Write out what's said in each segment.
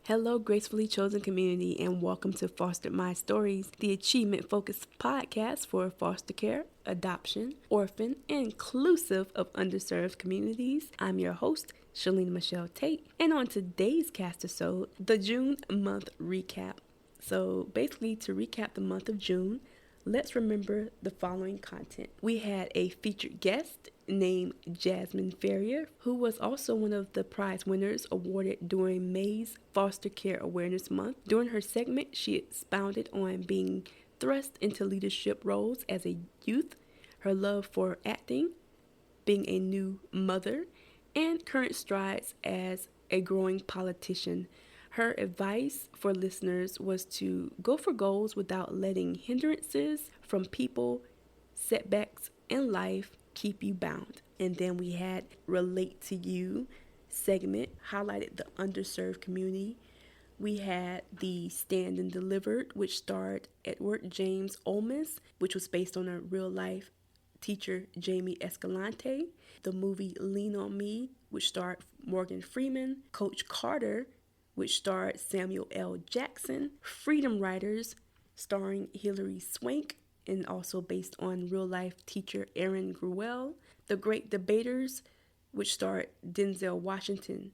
Hello, gracefully chosen community, and welcome to Foster My Stories, the achievement-focused podcast for foster care, adoption, orphan, and inclusive of underserved communities. I'm your host, Shalina Michelle Tate, and on today's cast episode, the June month recap. So basically, to recap the month of June, let's remember the following content. We had a featured guest named Jasmine Ferrier, who was also one of the prize winners awarded during May's Foster Care Awareness Month. During her segment, she expounded on being thrust into leadership roles as a youth, her love for acting, being a new mother, and current strides as a growing politician. Her advice for listeners was to go for goals without letting hindrances from people, setbacks in life keep you bound. And then we had Relate to You segment, highlighted the underserved community. We had the Stand and Delivered, which starred Edward James Olmos, which was based on a real life teacher, Jamie Escalante. The movie Lean on Me, which starred Morgan Freeman. Coach Carter, which starred Samuel L. Jackson. Freedom Writers, starring Hilary Swank, and also based on real-life teacher Erin Gruwell. The Great Debaters, which starred Denzel Washington.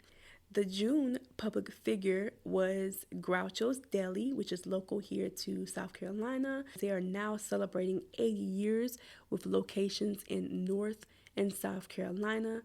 The June public figure was Groucho's Deli, which is local here to South Carolina. They are now celebrating 80 years with locations in North and South Carolina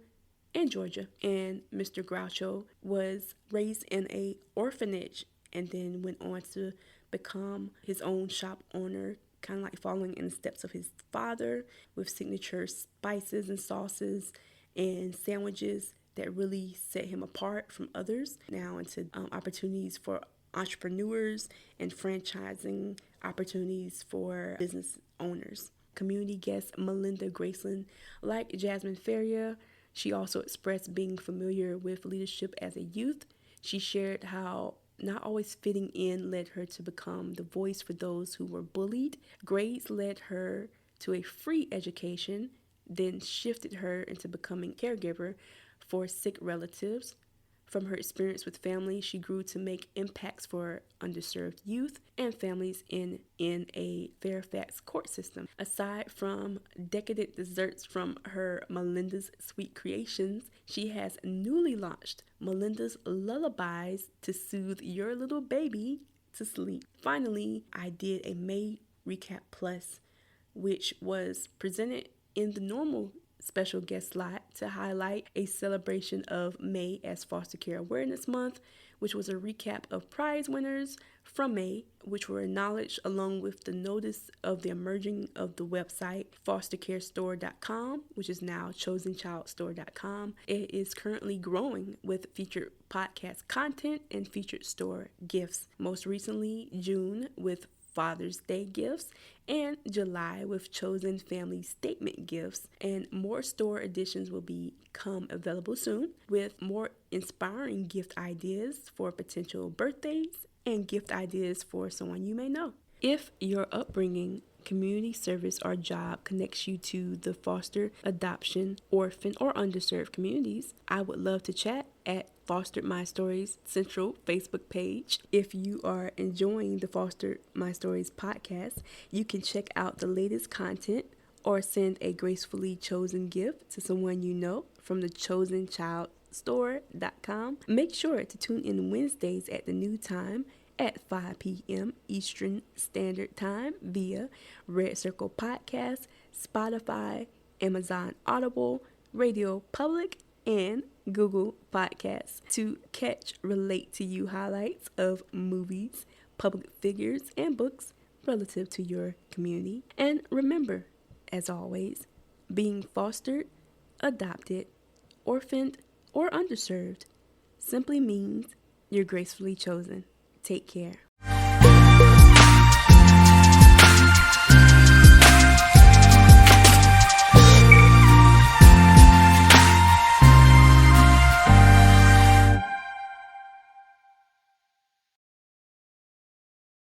and Georgia. And Mr. Groucho was raised in an orphanage and then went on to become his own shop owner, kind of like following in the steps of his father, with signature spices and sauces and sandwiches that really set him apart from others. Now into opportunities for entrepreneurs and franchising opportunities for business owners. Community guest Melinda Graceland, like Jasmine Ferrier, she also expressed being familiar with leadership as a youth. She shared how not always fitting in led her to become the voice for those who were bullied. Grades led her to a free education, then shifted her into becoming caregiver for sick relatives. From her experience with family, she grew to make impacts for underserved youth and families in a Fairfax court system. Aside from decadent desserts from her Melinda's Sweet Creations, she has newly launched Melinda's Lullabies to soothe your little baby to sleep. Finally, I did a May Recap Plus, which was presented in the normal special guest slot to highlight a celebration of May as Foster Care Awareness Month, which was a recap of prize winners from May, which were acknowledged along with the notice of the emerging of the website fostercarestore.com, which is now chosenchildstore.com. It is currently growing with featured podcast content and featured store gifts. Most recently, June with Father's Day gifts, and July with chosen family statement gifts. And more store editions will become available soon with more inspiring gift ideas for potential birthdays and gift ideas for someone you may know. If your upbringing, community service, or job connects you to the foster, adoption, orphan, or underserved communities, I would love to chat at Foster My Stories Central Facebook page. If you are enjoying the Foster My Stories podcast, you can check out the latest content or send a gracefully chosen gift to someone you know from the chosenchildstore.com. Make sure to tune in Wednesdays at the new time at 5 p.m. Eastern Standard Time via Red Circle Podcast, Spotify, Amazon Audible, Radio Public, and Google Podcasts to catch Relate to You highlights of movies, public figures, and books relative to your community. And remember, as always, being fostered, adopted, orphaned, or underserved simply means you're gracefully chosen. Take care.